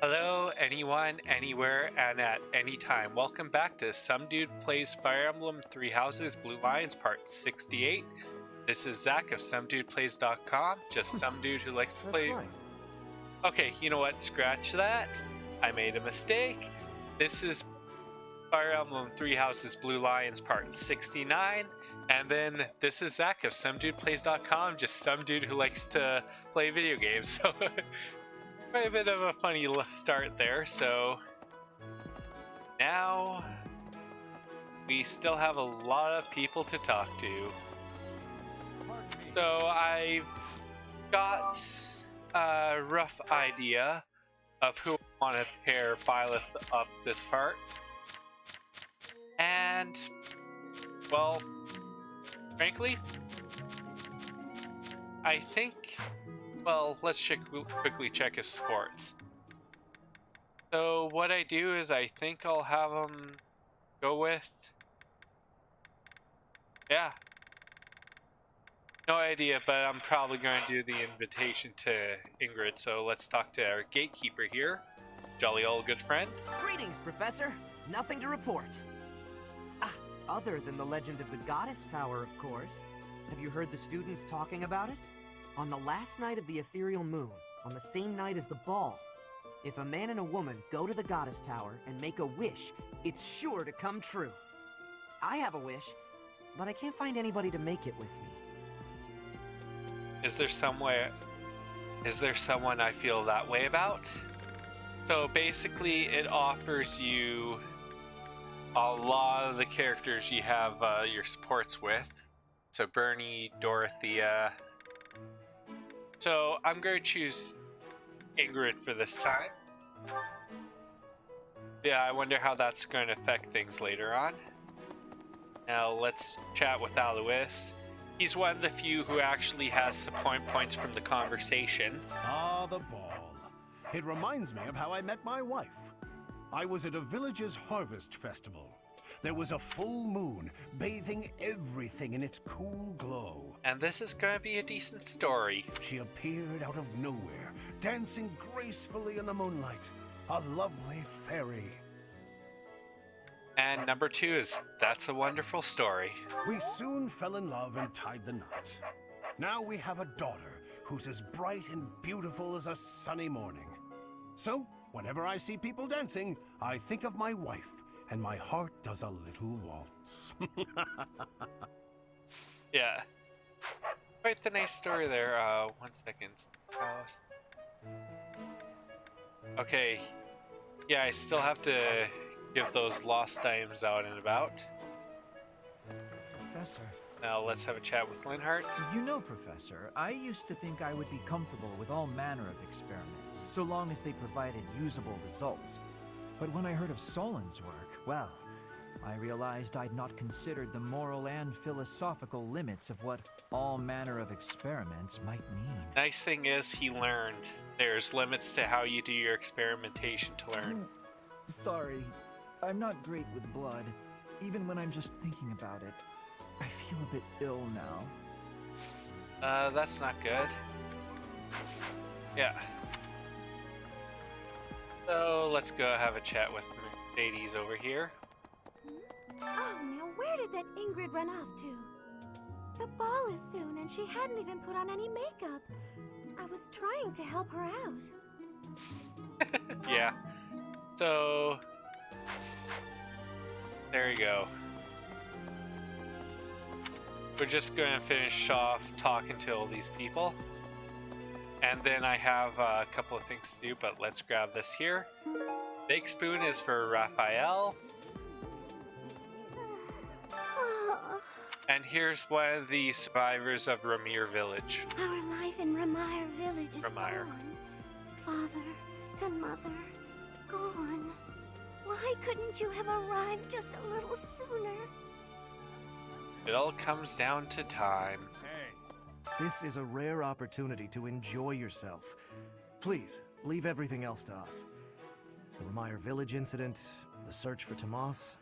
Hello, anyone, anywhere, and at any time. Welcome back to Some Dude Plays Fire Emblem Three Houses Blue Lions Part 68. This is Zach of SomeDudePlays.com, just some dude who likes to play. Right. Okay, you know what? Scratch that. I made a mistake. This is Fire Emblem Three Houses Blue Lions Part 69. And then this is Zach of SomeDudePlays.com, just some dude who likes to play video games. So quite a bit of a funny start there. So now we still have a lot of people to talk to. So I've got a rough idea of who I want to pair Byleth up this part. And, well, frankly, I think, well, let's quickly check his sports. So what I do is I think I'll have him go with, yeah, no idea, but I'm probably going to do the invitation to Ingrid. So let's talk to our gatekeeper here, jolly old good friend. Greetings, Professor. Nothing to report. Other than the legend of the Goddess Tower, of course. Have you heard the students talking about it? On the last night of the ethereal moon, on the same night as the ball, if a man and a woman go to the Goddess Tower and make a wish, it's sure to come true. I have a wish, but I can't find anybody to make it with me. Is there someone I feel that way about? So basically it offers you a lot of the characters you have your supports with. So Bernie, Dorothea. So I'm going to choose Ingrid for this time. Yeah, I wonder how that's going to affect things later on. Now let's chat with Alois. He's one of the few who actually has some points from the conversation. Ah, the ball. It reminds me of how I met my wife. I was at a village's harvest festival. There was a full moon, bathing everything in its cool glow. And this is going to be a decent story. She appeared out of nowhere, dancing gracefully in the moonlight. A lovely fairy. And number 2 is That's a Wonderful Story. We soon fell in love and tied the knot. Now we have a daughter who's as bright and beautiful as a sunny morning. So, whenever I see people dancing, I think of my wife, and my heart does a little waltz. Yeah. Quite the nice story there. 1 second. Okay. Yeah, I still have to give those lost items out and about. Professor. Now let's have a chat with Linhardt. You know, Professor, I used to think I would be comfortable with all manner of experiments, so long as they provided usable results. But when I heard of Solan's work, well, I realized I'd not considered the moral and philosophical limits of what all manner of experiments might mean. Nice thing is he learned. There's limits to how you do your experimentation to learn. Sorry, I'm not great with blood. Even when I'm just thinking about it, I feel a bit ill now. That's not good. Yeah. So let's go have a chat with Mercedes over here. Oh, now where did that Ingrid run off to? The ball is soon, and she hadn't even put on any makeup. I was trying to help her out. Yeah. So there you go. We're just going to finish off talking to all these people. And then I have a couple of things to do, but let's grab this here. Big spoon is for Raphael. And here's one of the survivors of Ramir Village. Our life in Ramire Village is Ramire. gone. Father and mother, gone. Why couldn't you have arrived just a little sooner? It all comes down to time. This is a rare opportunity to enjoy yourself. Please, leave everything else to us. The Ramire Village incident, the search for Tomas,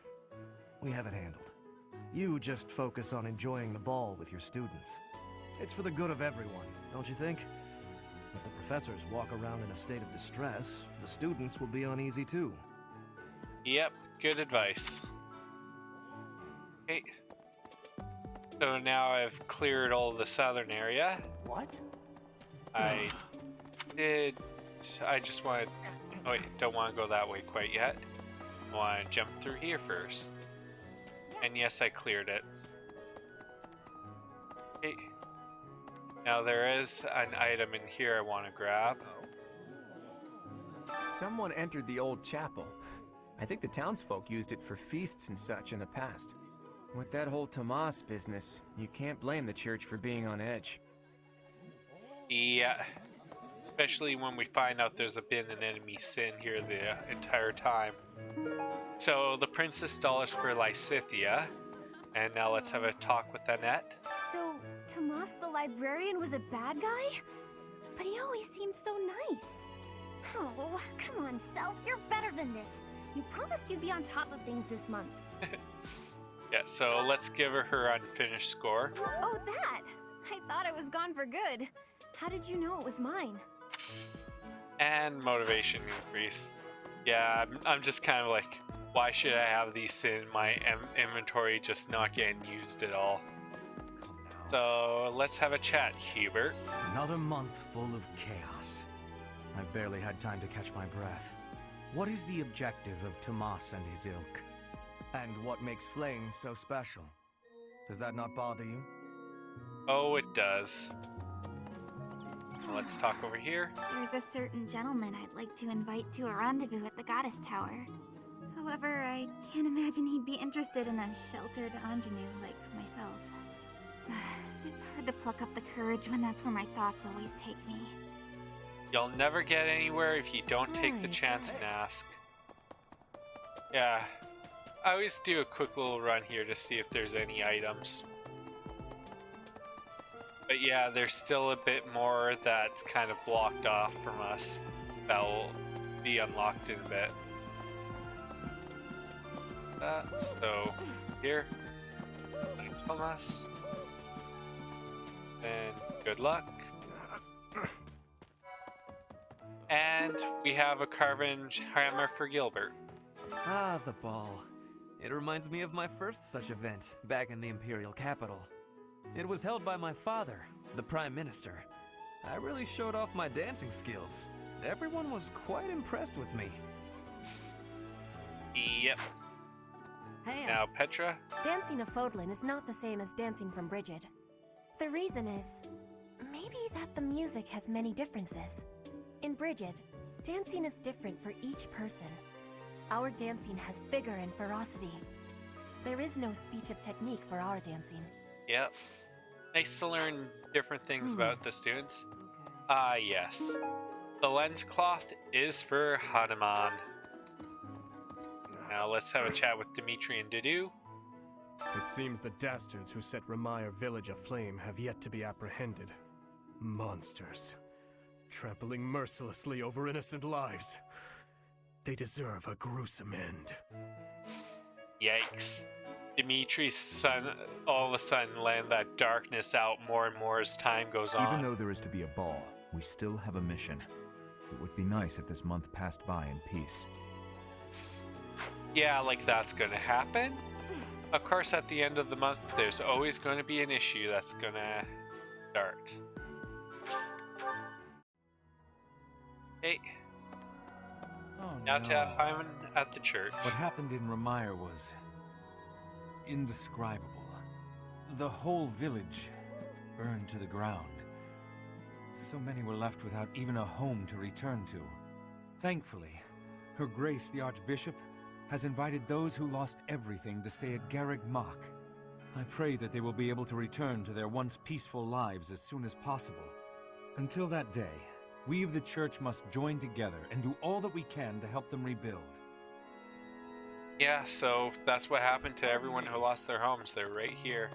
we have it handled. You just focus on enjoying the ball with your students. It's for the good of everyone, don't you think? If the professors walk around in a state of distress, the students will be uneasy too. Yep, good advice. Okay. So now I've cleared all the southern area. What? I just want to... Oh wait, don't want to go that way quite yet. I want to jump through here first. And yes, I cleared it. Okay. Now there is an item in here I want to grab. Someone entered the old chapel. I think the townsfolk used it for feasts and such in the past. With that whole Tomas business, you can't blame the church for being on edge. Yeah. Especially when we find out there's been an enemy sin here the entire time. So the princess doll is for Lysithea. And now let's have a talk with Annette. So, Tomas the librarian was a bad guy? But he always seemed so nice. Oh, come on, Self, you're better than this. You promised you'd be on top of things this month. Yeah, so let's give her her unfinished score. Oh, that! I thought it was gone for good. How did you know it was mine? And motivation increase. Yeah, I'm just kind of like, why should I have these in my inventory just not getting used at all? So let's have a chat, Hubert. Another month full of chaos. I barely had time to catch my breath. What is the objective of Tomas and his ilk? And what makes Flame so special? Does that not bother you? Oh, it does. Let's talk over here. There's a certain gentleman I'd like to invite to a rendezvous at the Goddess Tower. However, I can't imagine he'd be interested in a sheltered ingenue like myself. It's hard to pluck up the courage when that's where my thoughts always take me. You'll never get anywhere if you don't take the chance and ask. Yeah, I always do a quick little run here to see if there's any items. But yeah, there's still a bit more that's kind of blocked off from us that will be unlocked in a bit. So here, thanks from us, and good luck. And we have a carven hammer for Gilbert. Ah, the ball. It reminds me of my first such event, back in the Imperial capital. It was held by my father, the Prime Minister. I really showed off my dancing skills. Everyone was quite impressed with me. Yep. Hey, Now Petra. dancing a Fodlin is not the same as dancing from Brigid. The reason is, maybe that the music has many differences. In Brigid, dancing is different for each person. Our dancing has vigor and ferocity. There is no speech of technique for our dancing. Yep. Nice to learn different things about the students. Ah, yes. The lens cloth is for Hanuman. Now let's have a chat with Dimitri and Dudu. It seems the dastards who set Ramire village aflame have yet to be apprehended. Monsters. Trampling mercilessly over innocent lives. They deserve a gruesome end. Yikes. Dimitri's son all of a sudden letting that darkness out more and more as time goes on. Even though there is to be a ball, we still have a mission. It would be nice if this month passed by in peace. Yeah, like that's gonna happen. Of course, at the end of the month, there's always going to be an issue that's gonna start. Hey, Oh, now no. to have Hyman at the church. What happened in Ramire was indescribable. The whole village burned to the ground. So many were left without even a home to return to. Thankfully, Her Grace the Archbishop has invited those who lost everything to stay at Garreg Mach. I pray that they will be able to return to their once peaceful lives as soon as possible. Until that day, we of the Church must join together and do all that we can to help them rebuild. Yeah, so that's what happened to everyone who lost their homes. They're right here.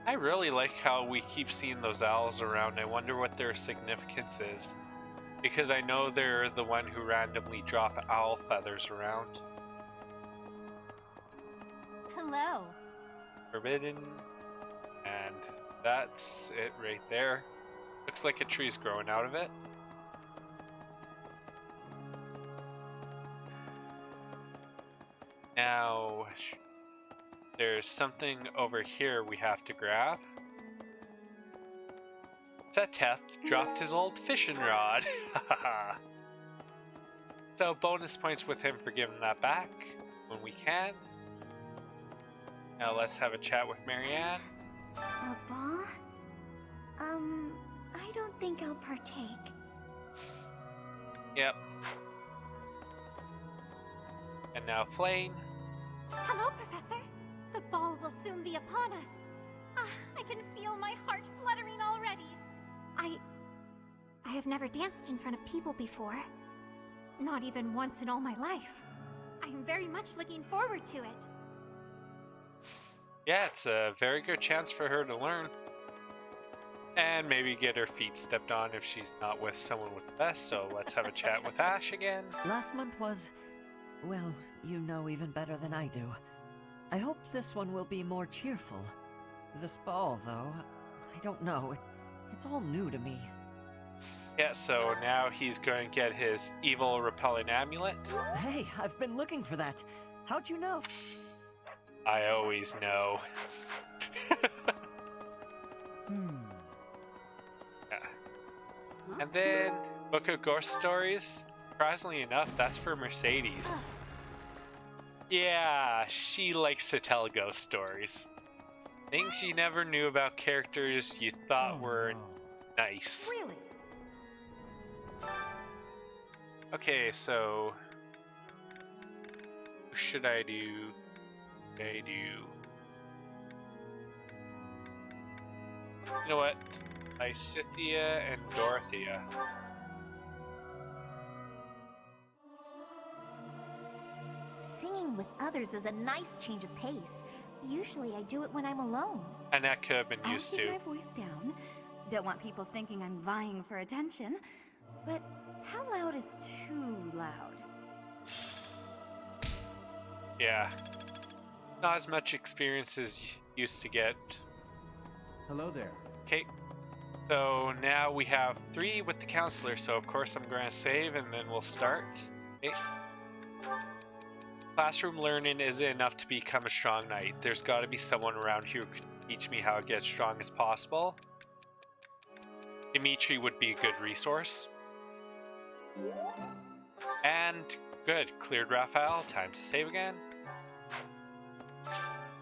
I really like how we keep seeing those owls around. I wonder what their significance is. Because I know they're the one who randomly drop owl feathers around. Hello. Forbidden. And That's it right there. Looks like a tree's growing out of it. Now, there's something over here we have to grab. Seteth dropped his old fishing rod. So bonus points with him for giving that back when we can. Now let's have a chat with Marianne. A ball? I don't think I'll partake. Yep. And now Flame. Hello, Professor. The ball will soon be upon us. Ah, I can feel my heart fluttering already. I have never danced in front of people before. Not even once in all my life. I am very much looking forward to it. Yeah, it's a very good chance for her to learn. And maybe get her feet stepped on if she's not with someone with the best. So let's have a chat with Ash again. Last month was, well, you know even better than I do. I hope this one will be more cheerful. This ball, though, I don't know. It's all new to me. Yeah, so now he's going to get his evil repelling amulet. Hey, I've been looking for that. How'd you know? I always know. Yeah. And then Book of Ghost Stories. Surprisingly enough, that's for Mercedes. Yeah, she likes to tell ghost stories. Things you never knew about characters you thought were nice. Really? Okay, so who should I do? You know what? Lysithea and Dorothea. Singing with others is a nice change of pace. Usually I do it when I'm alone. And that could have been used I'll to. keep my voice down. Don't want people thinking I'm vying for attention. But how loud is too loud? Yeah. Not as much experience as you used to get. Hello there. Okay. So now we have 3 with the counselor, so of course I'm going to save and then we'll start. Okay. Classroom learning isn't enough to become a strong knight. There's got to be someone around here who can teach me how to get as strong as possible. Dimitri would be a good resource. And good, cleared Raphael. Time to save again.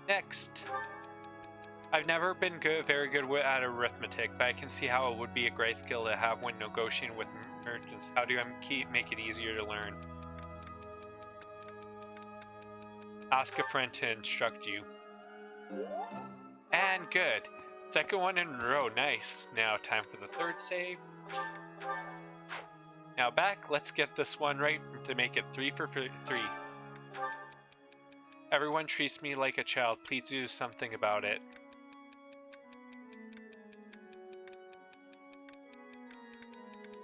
Next. I've never been very good at arithmetic, but I can see how it would be a great skill to have when negotiating with merchants. How do I make it easier to learn? Ask a friend to instruct you. And good. Second one in a row, nice. Now time for the 3rd save. Now back, let's get this one right to make it 3 for 3. Everyone treats me like a child, please do something about it.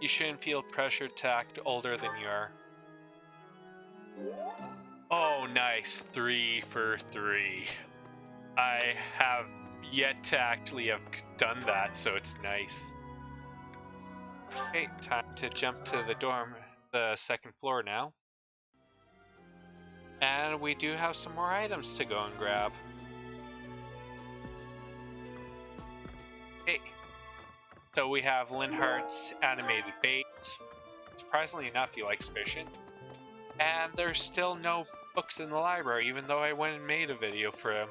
You shouldn't feel pressured to act older than you are. Oh, nice. 3 for 3. I have yet to actually have done that, so it's nice. Okay, time to jump to the dorm, the 2nd floor now. And we do have some more items to go and grab. Okay. So we have Linhart's animated bait. Surprisingly enough, he likes fishing. And there's still no books in the library, even though I went and made a video for him.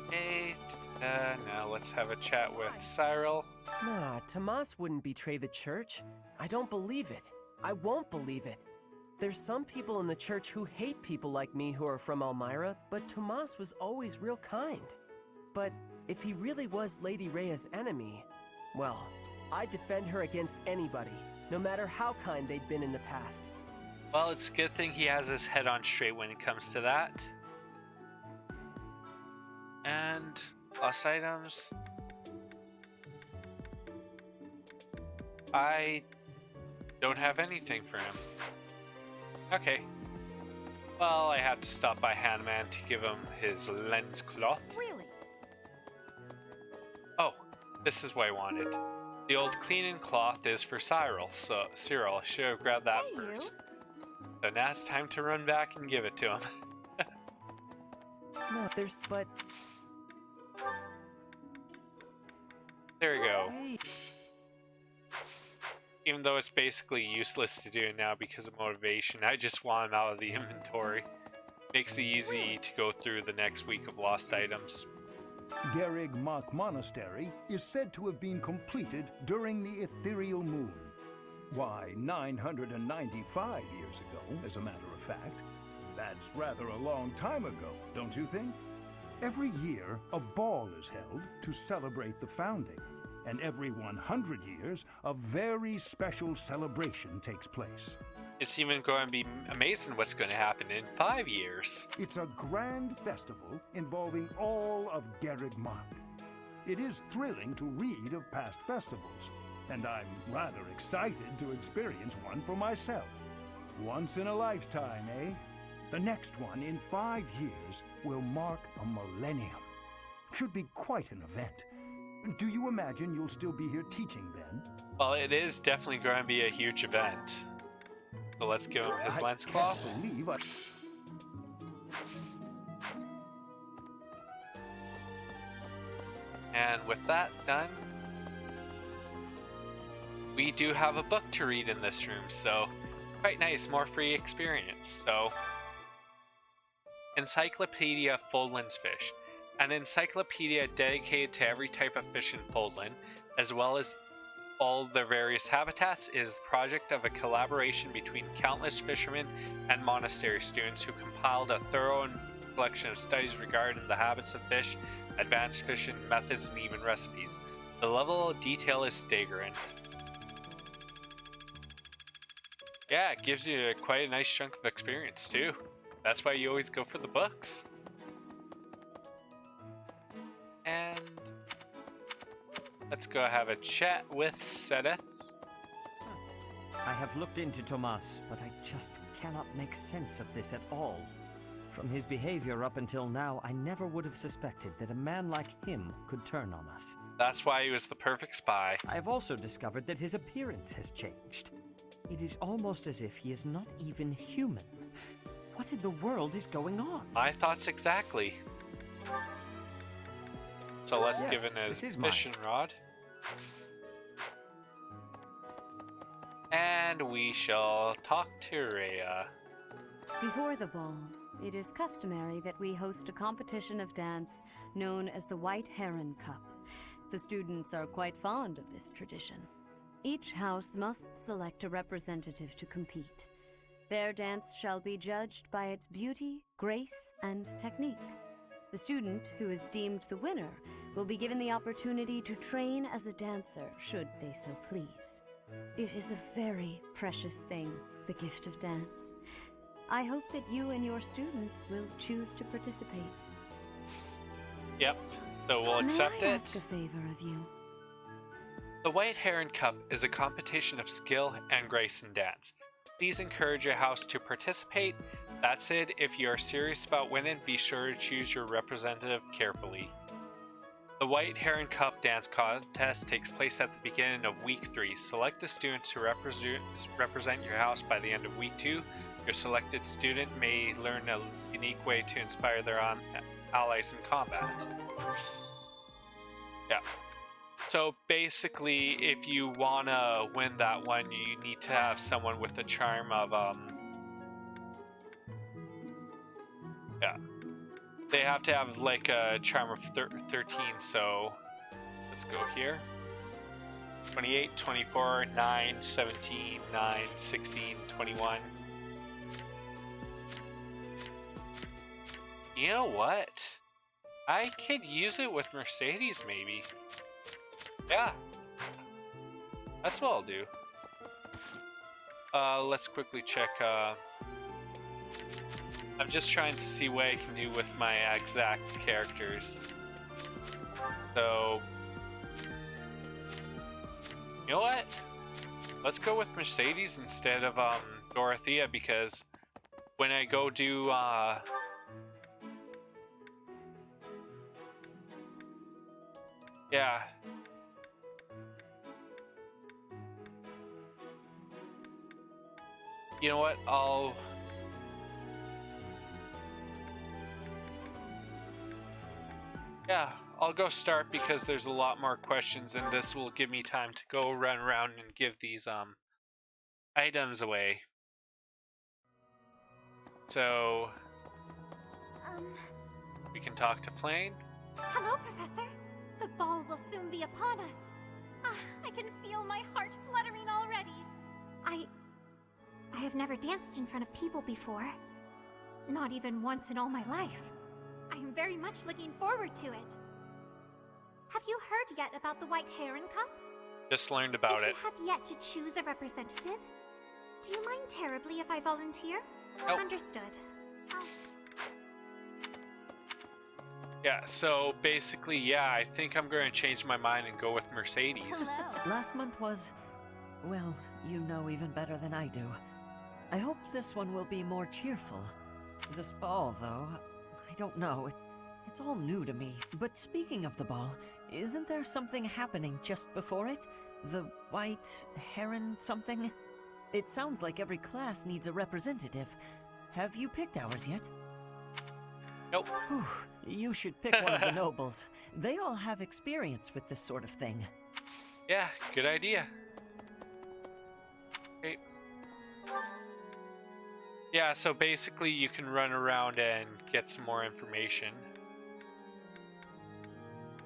Okay, now let's have a chat with Cyril. Nah, Tomas wouldn't betray the church. I don't believe it. I won't believe it. There's some people in the church who hate people like me who are from Elmira, but Tomas was always real kind. But if he really was Lady Rhea's enemy, well, I'd defend her against anybody, no matter how kind they'd been in the past. Well, it's a good thing he has his head on straight when it comes to that. And lost items. I Don't have anything for him. Okay. Well, I have to stop by Handman to give him his lens cloth. Really? Oh, this is what I wanted. The old cleaning cloth is for Cyril, so Cyril, I should have grabbed that Hey, first. So now it's time to run back and give it to him. No, but There we go. hey, Even though it's basically useless to do it now because of motivation, I just want them out of the inventory. Makes it easy to go through the next week of lost items. Gerig Mach Monastery is said to have been completed during the ethereal moon. Why, 995 years ago, as a matter of fact. That's rather a long time ago, don't you think? Every year, a ball is held to celebrate the founding, and every 100 years, a very special celebration takes place. It's even going to be amazing what's going to happen in 5 years. It's a grand festival involving all of Gerig Mach. It is thrilling to read of past festivals, and I'm rather excited to experience one for myself. Once in a lifetime, eh? The next one in 5 years will mark a millennium. Should be quite an event. Do you imagine you'll still be here teaching then? Well, it is definitely going to be a huge event. So let's give him his lens cloth. I can't believe I... And with that done, we do have a book to read in this room, so quite nice, more free experience. So, Encyclopedia Foldland's Fish, an encyclopedia dedicated to every type of fish in Foldland, as well as all their various habitats, is the project of a collaboration between countless fishermen and monastery students who compiled a thorough collection of studies regarding the habits of fish, advanced fishing methods, and even recipes. The level of detail is staggering. Yeah, it gives you quite a nice chunk of experience too. That's why you always go for the books. And let's go have a chat with Sedith. I have looked into Tomas, but I just cannot make sense of this at all. From his behavior up until now, I never would have suspected that a man like him could turn on us. That's why he was the perfect spy. I have also discovered that his appearance has changed. It is almost as if he is not even human. What in the world is going on? My thoughts exactly. So let's Yes, give him his this is mine. fishing rod. And we shall talk to Rhea. Before the ball, it is customary that we host a competition of dance known as the White Heron Cup. The students are quite fond of this tradition. Each house must select a representative to compete. Their dance shall be judged by its beauty, grace, and technique. The student who is deemed the winner will be given the opportunity to train as a dancer, should they so please. It is a very precious thing, the gift of dance. I hope that you and your students will choose to participate. Yep, so we'll accept May I it. ask a favor of you? The White Heron Cup is a competition of skill and grace in dance. Please encourage your house to participate. That said, if you are serious about winning, be sure to choose your representative carefully. The White Heron Cup dance contest takes place at the beginning of week 3. Select the students who represent your house by the end of week 2. Your selected student may learn a unique way to inspire their allies in combat. Yeah. So basically, if you wanna win that one, you need to have someone with the charm of yeah. They have to have like a charm of 13, so let's go here. 28, 24, 9, 17, 9, 16, 21. You know what? I could use it with Mercedes maybe. Yeah. That's what I'll do. Let's quickly check. I'm just trying to see what I can do with my exact characters. So, you know what? Let's go with Mercedes instead of Dorothea, because when I go do yeah. You know what? I'll go start because there's a lot more questions, and this will give me time to go run around and give these items away. So we can talk to Plane. Hello, Professor. The ball will soon be upon us. I can feel my heart fluttering already. I have never danced in front of people before. Not even once in all my life. I am very much looking forward to it. Have you heard yet about the White Heron Cup? Just learned about it. If you have yet to choose a representative, do you mind terribly if I volunteer? Nope. Understood. Yeah, so basically, yeah, I think I'm going to change my mind and go with Mercedes. Last month was, well, you know even better than I do. I hope this one will be more cheerful. This ball, though, I don't know. It's all new to me. But speaking of the ball, isn't there something happening just before it? The White Heron something? It sounds like every class needs a representative. Have you picked ours yet? Nope. Whew, you should pick one of the nobles. They all have experience with this sort of thing. Yeah, good idea. Okay. Yeah, so basically you can run around and get some more information.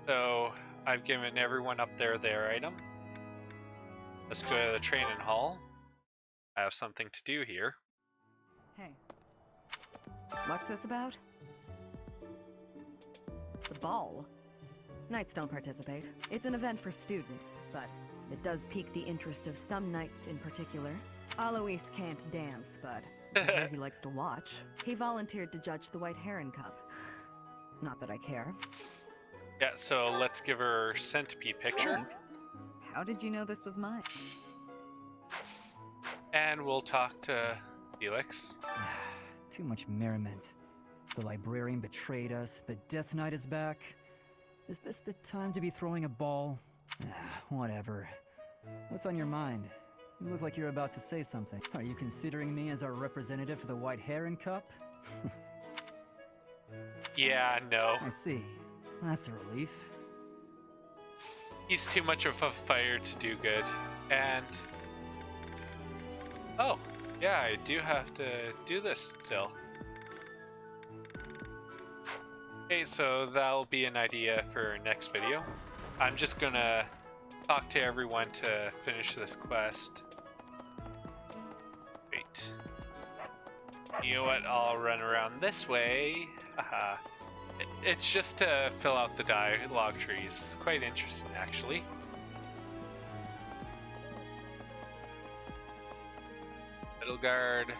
So I've given everyone up there their item. Let's go to the training hall. I have something to do here. Hey. What's this about? The ball? Knights don't participate. It's an event for students, but it does pique the interest of some knights in particular. Alois can't dance, but I hear he likes to watch. He volunteered to judge the White Heron Cup. Not that I care. Yeah, so let's give her centipede picture. Thanks. How did you know this was mine? And we'll talk to Felix. Too much merriment. The librarian betrayed us, the Death Knight is back. Is this the time to be throwing a ball? Whatever. What's on your mind? You look like you're about to say something. Are you considering me as our representative for the White Heron Cup? Yeah, no. I see. That's a relief. He's too much of a fighter to do good. And... oh, yeah, I do have to do this still. Okay, so that'll be an idea for next video. I'm just gonna talk to everyone to finish this quest. Wait. You know what? I'll run around this way. Haha. It's just to fill out the dialogue trees. It's quite interesting, actually. Middle guard.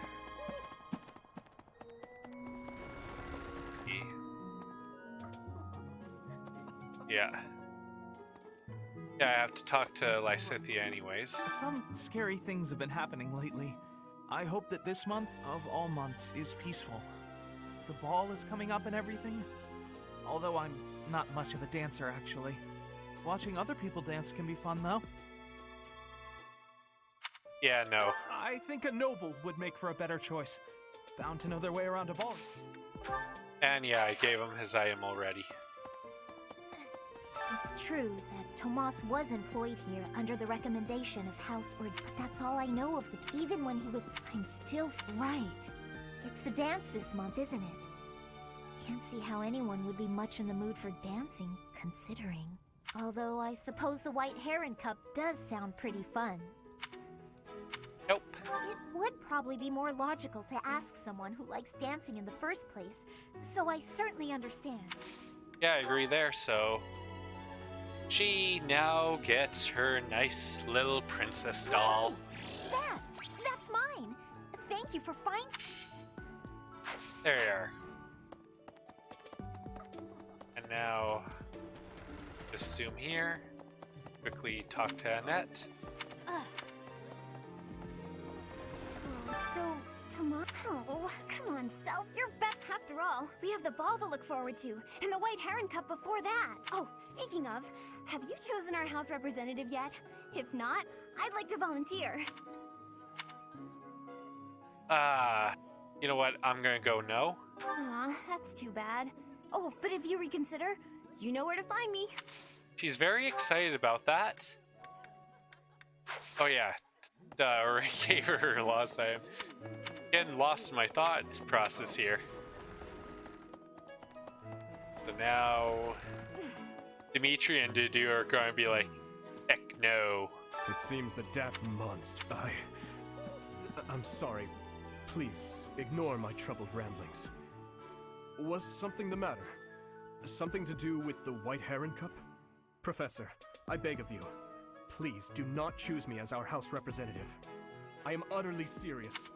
Yeah. Yeah, I have to talk to Lysithea anyways. Some scary things have been happening lately. I hope that this month, of all months, is peaceful. The ball is coming up and everything. Although I'm not much of a dancer, actually. Watching other people dance can be fun, though. Yeah, no. I think a noble would make for a better choice. Bound to know their way around a ball. And yeah, I gave him his item already. It's true that Tomas was employed here under the recommendation of House Ord, but that's all I know of it. Even when he was... I'm still... right. It's the dance this month, isn't it? Can't see how anyone would be much in the mood for dancing, considering. Although I suppose the White Heron Cup does sound pretty fun. Nope. It would probably be more logical to ask someone who likes dancing in the first place, so I certainly understand. Yeah, I agree there, so... she now gets her nice little princess doll. That's mine! Thank you for finding... There you are. And now, just zoom here. Quickly talk to Annette. So, Tomas... Oh, come on, Self, you're back. After all, we have the ball to look forward to, and the White Heron Cup before that. Oh, speaking of, have you chosen our house representative yet? If not, I'd like to volunteer. You know what? I'm gonna go no. Aw, that's too bad. Oh, but if you reconsider, you know where to find me. She's very excited about that. Oh yeah, Ray gave her last time. Getting lost in my thought process here. So now, Dimitri and Dudu are going to be like, heck no. It seems that monster. I'm sorry. Please, ignore my troubled ramblings. Was something the matter? Something to do with the White Heron Cup? Professor, I beg of you, please do not choose me as our house representative. I am utterly serious.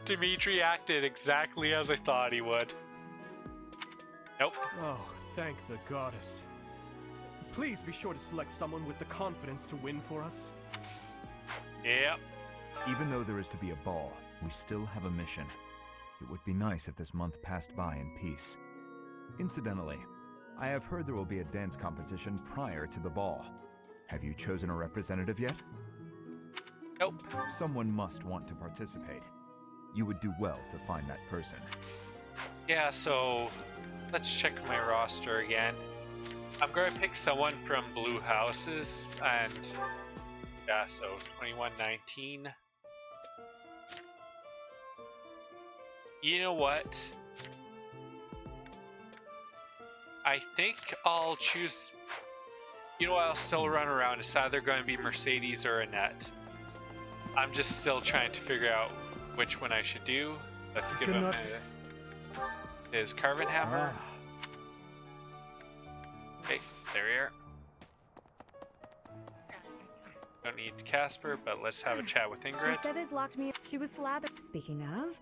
Dimitri acted exactly as I thought he would. Nope. Oh, thank the goddess. Please be sure to select someone with the confidence to win for us. Yep. Even though there is to be a ball, we still have a mission. It would be nice if this month passed by in peace. Incidentally, I have heard there will be a dance competition prior to the ball. Have you chosen a representative yet? Nope. Someone must want to participate. You would do well to find that person. Yeah, so let's check my roster again. I'm going to pick someone from Blue Houses, and yeah, so 2119. You know what? I think I'll choose... You know what, I'll still run around. It's either going to be Mercedes or Annette. I'm just still trying to figure out which one I should do. Let's give him his Carbon Hammer. Okay, there we are. Don't need Casper, but let's have a chat with Ingrid. Mercedes locked me. She was slathered. Speaking of,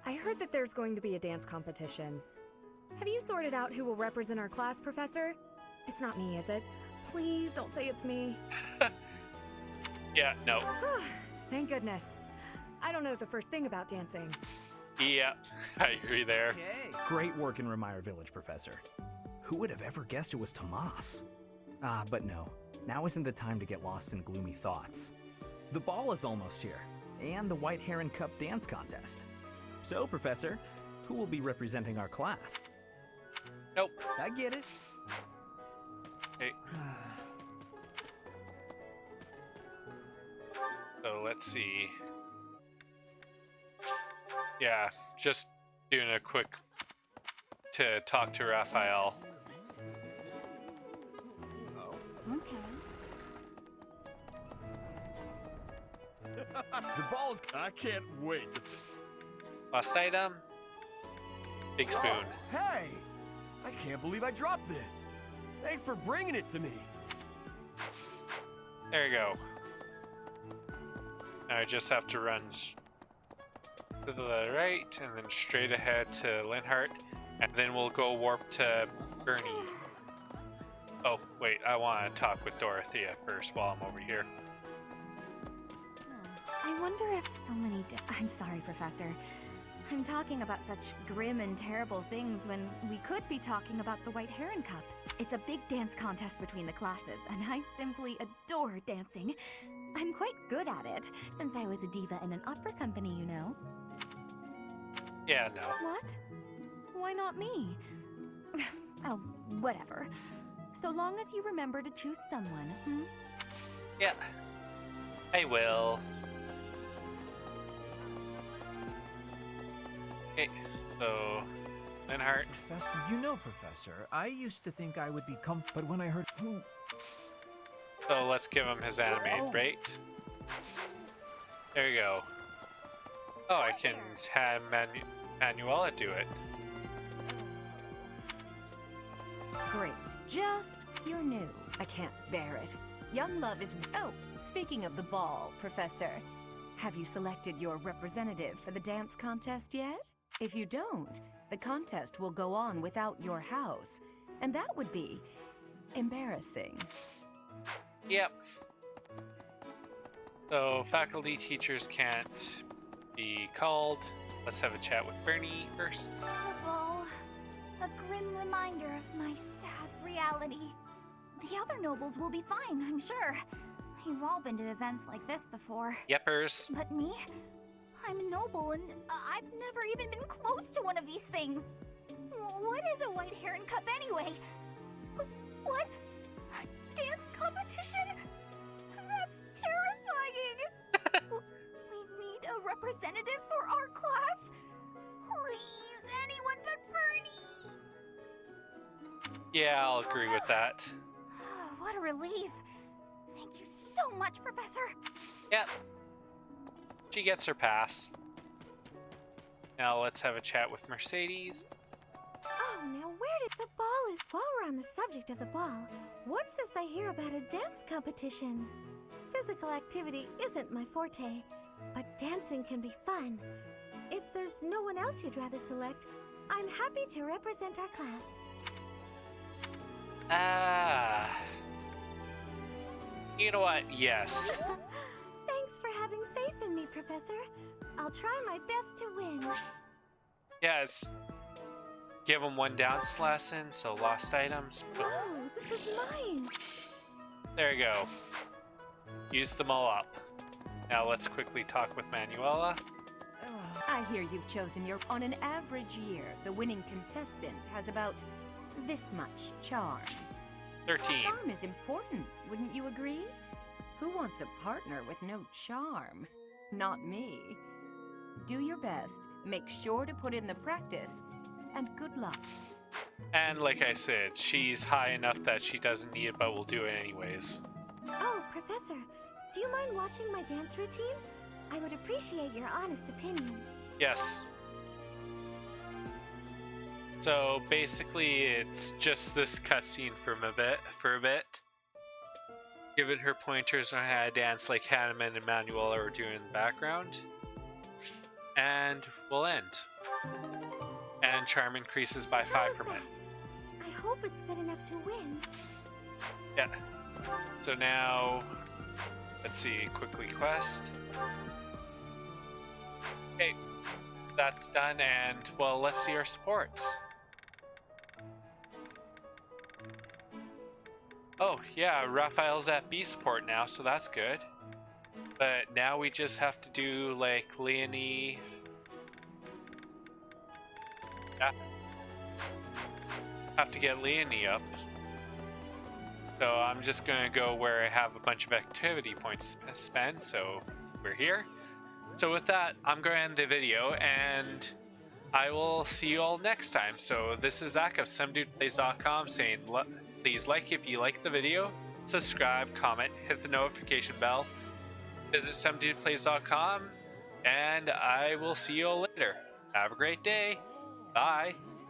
I heard that there's going to be a dance competition. Have you sorted out who will represent our class, Professor? It's not me, is it? Please don't say it's me. Yeah, no. Thank goodness. I don't know the first thing about dancing. Yeah, I agree there. Okay. Great work in Remire Village, Professor. Who would have ever guessed it was Tomas? But no. Now isn't the time to get lost in gloomy thoughts. The ball is almost here, and the White Heron Cup dance contest. So, Professor, who will be representing our class? Nope. I get it. Okay. So let's see. Yeah, just doing a quick to talk to Raphael. Okay. The ball's... I can't wait. Last item. Big spoon. Oh, hey! I can't believe I dropped this. Thanks for bringing it to me. There you go. Now I just have to run to the right and then straight ahead to Linhart, and then we'll go warp to Bernie. Oh, wait, I want to talk with Dorothea first while I'm over here. I wonder if so many... I'm sorry, Professor. I'm talking about such grim and terrible things when we could be talking about the White Heron Cup. It's a big dance contest between the classes, and I simply adore dancing. I'm quite good at it, since I was a diva in an opera company, you know. Yeah, no. What? Why not me? Oh, whatever. So long as you remember to choose someone, Yeah. I will. Okay, so Linhart. Professor, you know, Professor, I used to think I would be but when I heard So let's give him his animated rate. There you go. Oh, I can have Manuela do it. Great. Just, you're new. I can't bear it. Young love is... Oh, speaking of the ball, Professor, have you selected your representative for the dance contest yet? If you don't, the contest will go on without your house, and that would be embarrassing. Yep. So faculty teachers can't be called. Let's have a chat with Bernie first. The ball. A grim reminder of my sad reality. The other nobles will be fine, I'm sure. You've all been to events like this before. Yepers. But me? I'm a noble and I've never even been close to one of these things. What is a White Heron Cup anyway? What? A dance competition? That's terrifying! We need a representative for our class? Please, anyone but Bernie! Yeah, I'll agree with that. What a relief. Thank you so much, Professor. Yep. She gets her pass. Now let's have a chat with Mercedes. Oh, now where did the ball is? While we're on the subject of the ball, what's this I hear about a dance competition? Physical activity isn't my forte, but dancing can be fun. If there's no one else you'd rather select, I'm happy to represent our class. You know what? Yes. Thanks for having faith in me, Professor. I'll try my best to win. Yes. Give them one dance lesson, so lost items. Oh, this is mine. There you go. Use them all up. Now let's quickly talk with Manuela. I hear you've chosen your... On an average year, the winning contestant has about this much charm. 13. Charm is important, wouldn't you agree? Who wants a partner with no charm? Not me. Do your best, make sure to put in the practice, and good luck. And like I said, she's high enough that she doesn't need it, but will do it anyways. Oh, Professor, do you mind watching my dance routine? I would appreciate your honest opinion. Yes. So basically, it's just this cutscene for a bit. Giving her pointers on how to dance like Hanneman and Manuela are doing in the background. And we'll end. And charm increases by 5 per minute. I hope it's good enough to win. Yeah. So now, let's see, quickly quest. Okay, that's done, and well, let's see our sports. Oh yeah, Raphael's at B support now, so that's good. But now we just have to do like Leonie. Yeah. Have to get Leonie up. So I'm just gonna go where I have a bunch of activity points to spend, so we're here. So with that, I'm gonna end the video, and I will see you all next time. So this is Zach of SomeDudePlays.com saying, please like if you like the video, subscribe, comment, hit the notification bell, visit SomeDudePlays.com, and I will see you all later. Have a great day. Bye.